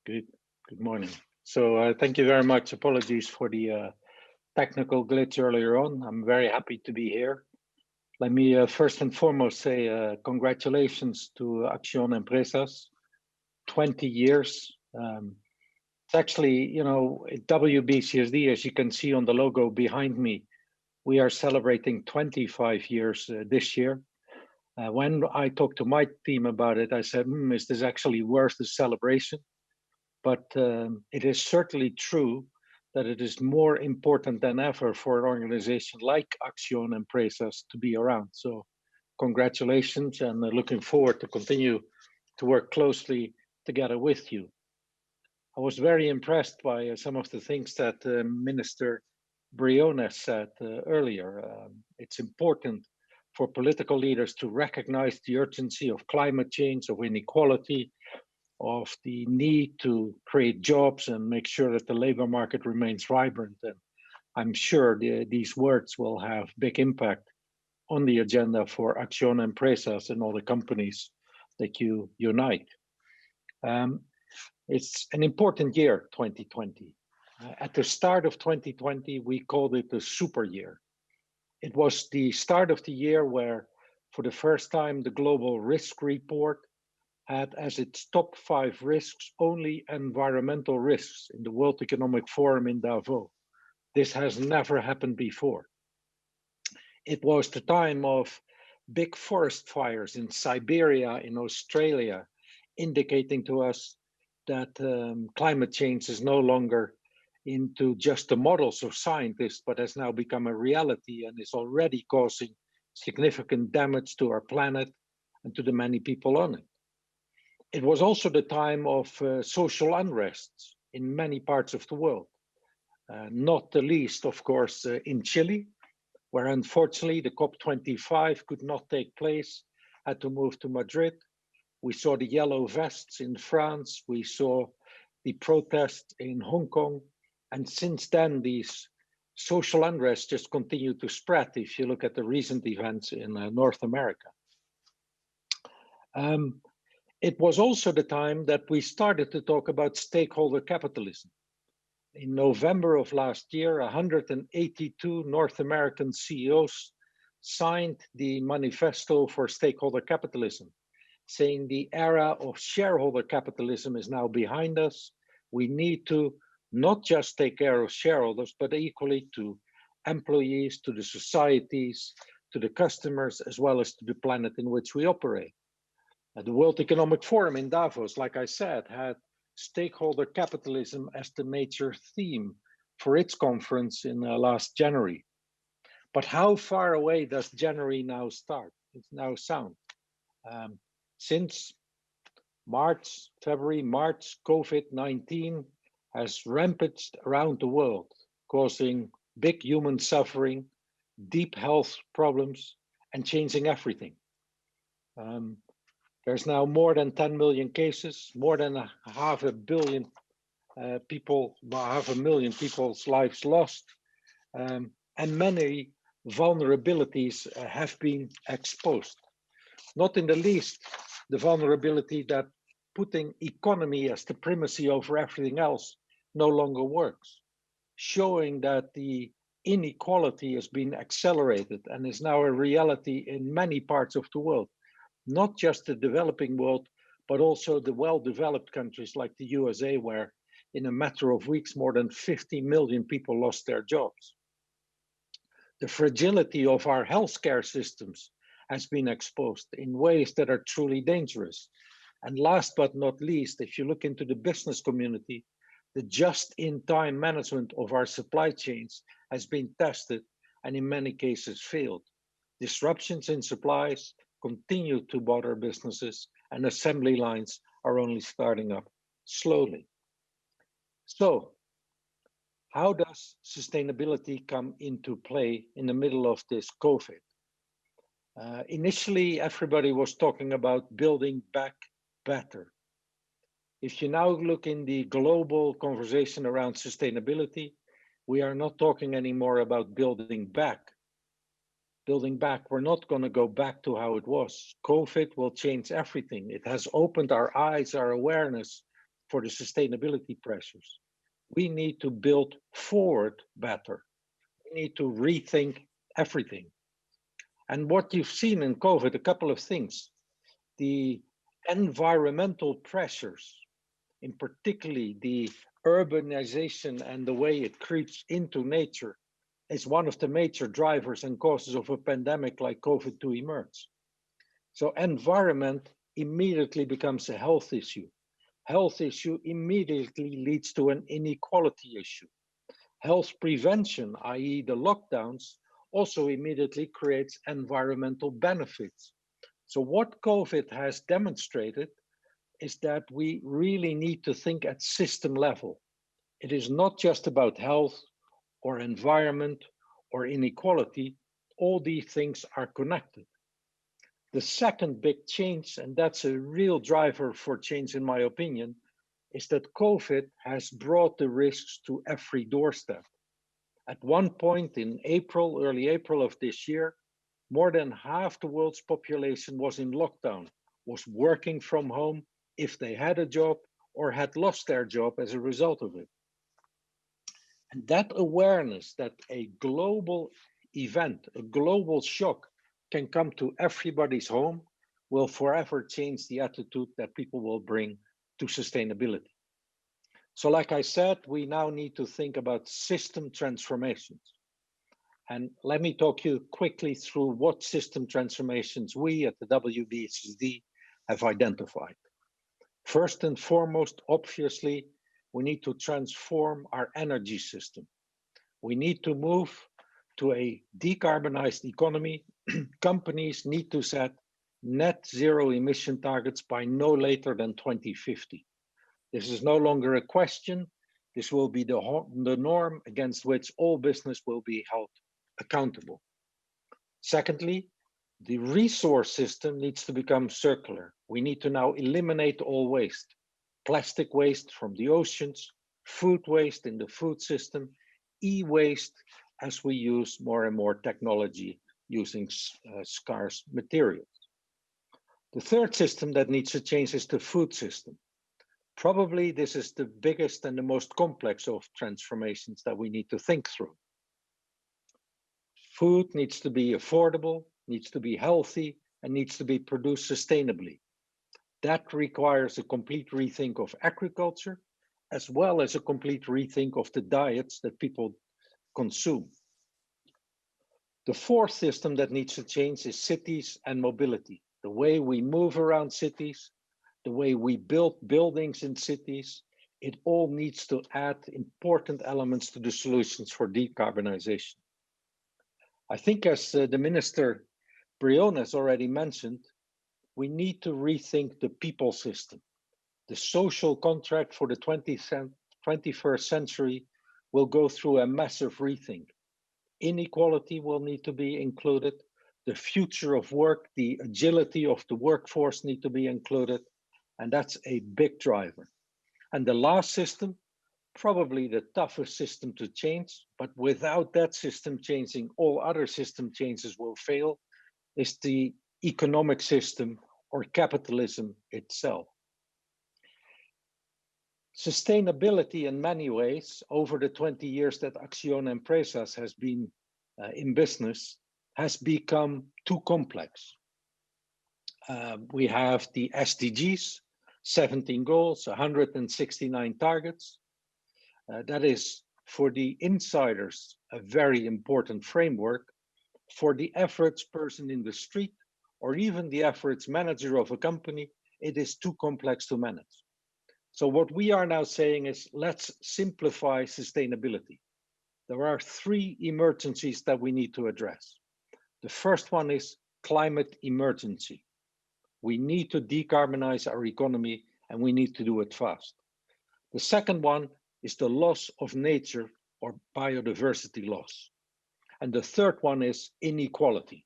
Good. Good morning. So thank you very much. Apologies for the technical glitch earlier on. I'm very happy to be here. Let me first and foremost say congratulations to Acción Empresas. 20 years. It's actually, WBCSD, as you can see on the logo behind me, we are celebrating 25 years this year. When I talked to my team about it, I said, is this actually worth the celebration? But it is certainly true that it is more important than ever for an organization like Acción Empresas to be around. So congratulations, and looking forward to continue to work closely together with you. I was very impressed by some of the things that Minister Briones said earlier. It's important for political leaders to recognize the urgency of climate change, of inequality, of the need to create jobs and make sure that the labor market remains vibrant. And I'm sure these words will have big impact on the agenda for Acción Empresas and all the companies that you unite. It's an important year, 2020. At the start of 2020, we called it the super year. It was the start of the year where, for the first time, the Global Risk Report had as its top 5 risks only environmental risks in the World Economic Forum in Davos. This has never happened before. It was the time of big forest fires in Siberia, in Australia, indicating to us that climate change is no longer into just the models of scientists, but has now become a reality and is already causing significant damage to our planet and to the many people on it. It was also the time of social unrests in many parts of the world, not the least, of course, in Chile, where unfortunately the COP25 could not take place, had to move to Madrid. We saw the yellow vests in France, we saw the protests in Hong Kong, and since then these social unrest just continue to spread if you look at the recent events in North America. It was also the time that we started to talk about stakeholder capitalism. In November of last year, 182 North American CEOs signed the Manifesto for Stakeholder Capitalism, saying the era of shareholder capitalism is now behind us. We need to not just take care of shareholders, but equally to employees, to the societies, to the customers, as well as to the planet in which we operate. The World Economic Forum in Davos, like I said, had stakeholder capitalism as the major theme for its conference in last January. But how far away does January now start? It's now sound. Since February, March, COVID-19 has rampaged around the world, causing big human suffering, deep health problems, and changing everything. There's now more than 10 million cases, more than half a million people's lives lost, and many vulnerabilities have been exposed. Not in the least, the vulnerability that putting economy as the primacy over everything else no longer works, showing that the inequality has been accelerated and is now a reality in many parts of the world. Not just the developing world, but also the well-developed countries like the USA, where in a matter of weeks, more than 50 million people lost their jobs. The fragility of our healthcare systems has been exposed in ways that are truly dangerous. And last but not least, if you look into the business community, the just-in-time management of our supply chains has been tested and in many cases failed. Disruptions in supplies continue to bother businesses, and assembly lines are only starting up slowly. So, how does sustainability come into play in the middle of this COVID? Initially, everybody was talking about building back better. If you now look in the global conversation around sustainability, we are not talking anymore about building back. We're not going to go back to how it was. COVID will change everything. It has opened our eyes, our awareness for the sustainability pressures. We need to build forward better. We need to rethink everything. And what you've seen in COVID, a couple of things. The environmental pressures, in particularly the urbanization and the way it creeps into nature, is one of the major drivers and causes of a pandemic like COVID to emerge. So environment immediately becomes a health issue. Health issue immediately leads to an inequality issue. Health prevention, i.e. the lockdowns, also immediately creates environmental benefits. So what COVID has demonstrated is that we really need to think at system level. It is not just about health or environment or inequality. All these things are connected. The second big change, and that's a real driver for change in my opinion, is that COVID has brought the risks to every doorstep. At one point in April, early April of this year, more than half the world's population was in lockdown, was working from home if they had a job or had lost their job as a result of it. And that awareness that a global event, a global shock can come to everybody's home will forever change the attitude that people will bring to sustainability. So like I said, we now need to think about system transformations. And let me talk you quickly through what system transformations we at the WBCSD have identified. First and foremost, obviously, we need to transform our energy system. We need to move to a decarbonized economy. Companies need to set net zero emission targets by no later than 2050. This is no longer a question. This will be the norm against which all business will be held accountable. Secondly, the resource system needs to become circular. We need to now eliminate all waste. Plastic waste from the oceans, food waste in the food system, e-waste as we use more and more technology using scarce materials. The third system that needs to change is the food system. Probably this is the biggest and the most complex of transformations that we need to think through. Food needs to be affordable, needs to be healthy, and needs to be produced sustainably. That requires a complete rethink of agriculture, as well as a complete rethink of the diets that people consume. The fourth system that needs to change is cities and mobility. The way we move around cities, the way we build buildings in cities, it all needs to add important elements to the solutions for decarbonization. I think as the Minister Brion has already mentioned, we need to rethink the people system. The social contract for the 21st century will go through a massive rethink. Inequality will need to be included. The future of work, the agility of the workforce need to be included. And that's a big driver. And the last system, probably the toughest system to change, but without that system changing, all other system changes will fail, is the economic system or capitalism itself. Sustainability in many ways, over the 20 years that Acción Empresas has been in business, has become too complex. We have the SDGs, 17 goals, 169 targets. That is, for the insiders, a very important framework. For the average person in the street, or even the average manager of a company, it is too complex to manage. So what we are now saying is, let's simplify sustainability. There are three emergencies that we need to address. The first one is climate emergency. We need to decarbonize our economy, and we need to do it fast. The second one is the loss of nature or biodiversity loss. And the third one is inequality.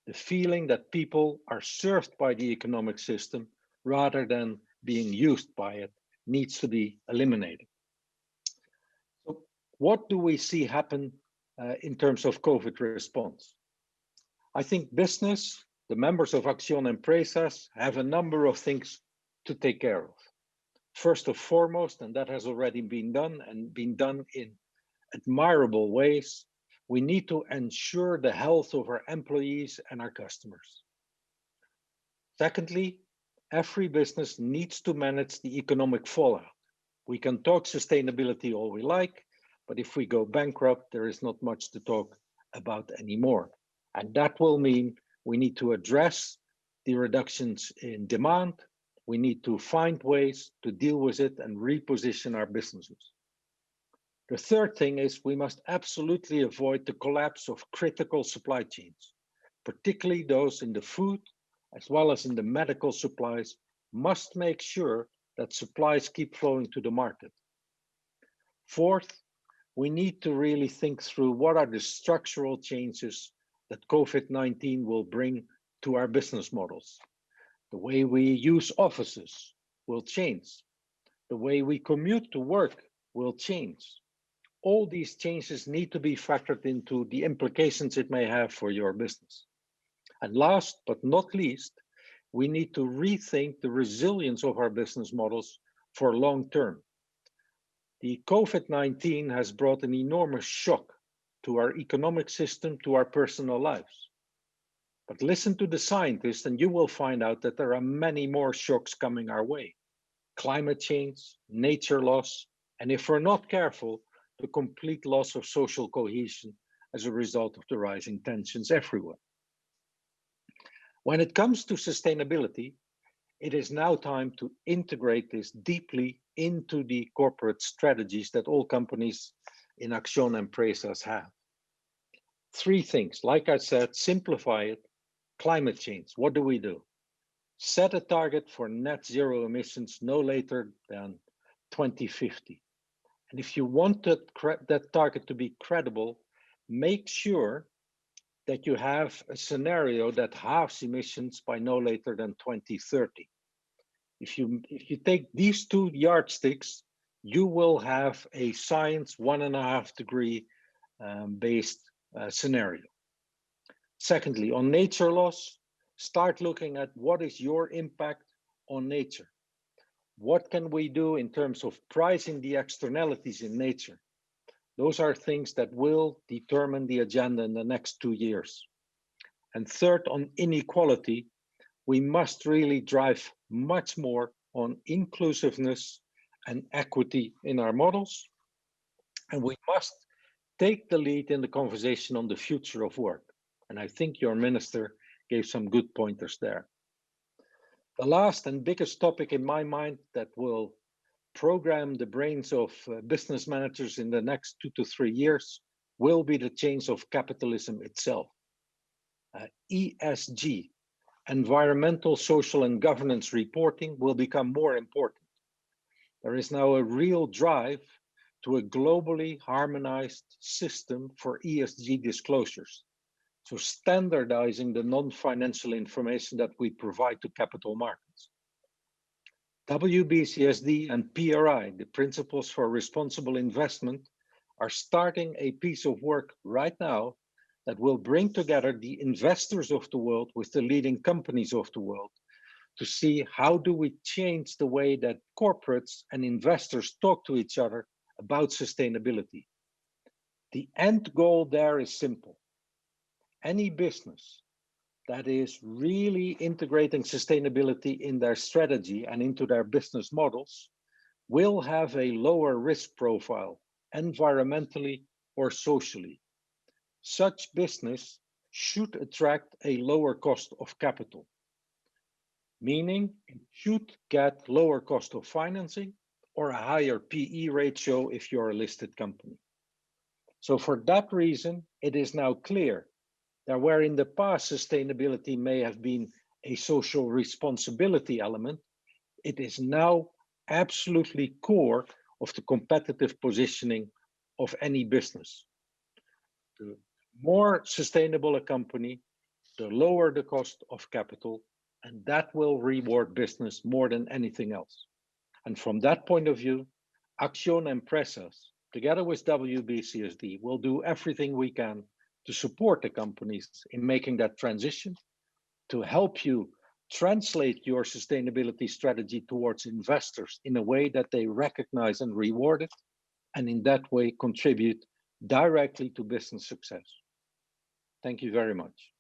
The feeling that people are served by the economic system rather than being used by it needs to be eliminated. So what do we see happen in terms of COVID response? I think business, the members of Acción Empresas, have a number of things to take care of. First and foremost, and that has already been done and been done in admirable ways, we need to ensure the health of our employees and our customers. Secondly, every business needs to manage the economic fallout. We can talk sustainability all we like, but if we go bankrupt, there is not much to talk about anymore. And that will mean we need to address the reductions in demand. We need to find ways to deal with it and reposition our businesses. The third thing is we must absolutely avoid the collapse of critical supply chains, particularly those in the food as well as in the medical supplies, must make sure that supplies keep flowing to the market. Fourth, we need to really think through what are the structural changes that COVID-19 will bring to our business models. The way we use offices will change. The way we commute to work will change. All these changes need to be factored into the implications it may have for your business. And last but not least, we need to rethink the resilience of our business models for long term. The COVID-19 has brought an enormous shock to our economic system, to our personal lives. But listen to the scientists and you will find out that there are many more shocks coming our way. Climate change, nature loss, and if we're not careful, the complete loss of social cohesion as a result of the rising tensions everywhere. When it comes to sustainability, it is now time to integrate this deeply into the corporate strategies that all companies in Action and Presas have. Three things, like I said, simplify it. Climate change, what do we do? Set a target for net zero emissions no later than 2050. And if you want that target to be credible, make sure that you have a scenario that halves emissions by no later than 2030. If you take these two yardsticks, you will have a science 1.5 degree based scenario. Secondly, on nature loss, start looking at what is your impact on nature. What can we do in terms of pricing the externalities in nature? Those are things that will determine the agenda in the next 2 years. And third, on inequality, we must really drive much more on inclusiveness and equity in our models. And we must take the lead in the conversation on the future of work. And I think your minister gave some good pointers there. The last and biggest topic in my mind that will program the brains of business managers in the next 2 to 3 years will be the change of capitalism itself. ESG, environmental, social, and governance reporting will become more important. There is now a real drive to a globally harmonized system for ESG disclosures. So standardizing the non-financial information that we provide to capital markets. WBCSD and PRI, the Principles for Responsible Investment, are starting a piece of work right now that will bring together the investors of the world with the leading companies of the world to see how do we change the way that corporates and investors talk to each other about sustainability. The end goal there is simple. Any business that is really integrating sustainability in their strategy and into their business models will have a lower risk profile, environmentally or socially. Such business should attract a lower cost of capital, meaning it should get lower cost of financing or a higher PE ratio if you're a listed company. So for that reason, it is now clear that where in the past sustainability may have been a social responsibility element, it is now absolutely core of the competitive positioning of any business. The more sustainable a company, the lower the cost of capital, and that will reward business more than anything else. And from that point of view, Action and Presas, together with WBCSD, will do everything we can to support the companies in making that transition, to help you translate your sustainability strategy towards investors in a way that they recognize and reward it, and in that way contribute directly to business success. Thank you very much.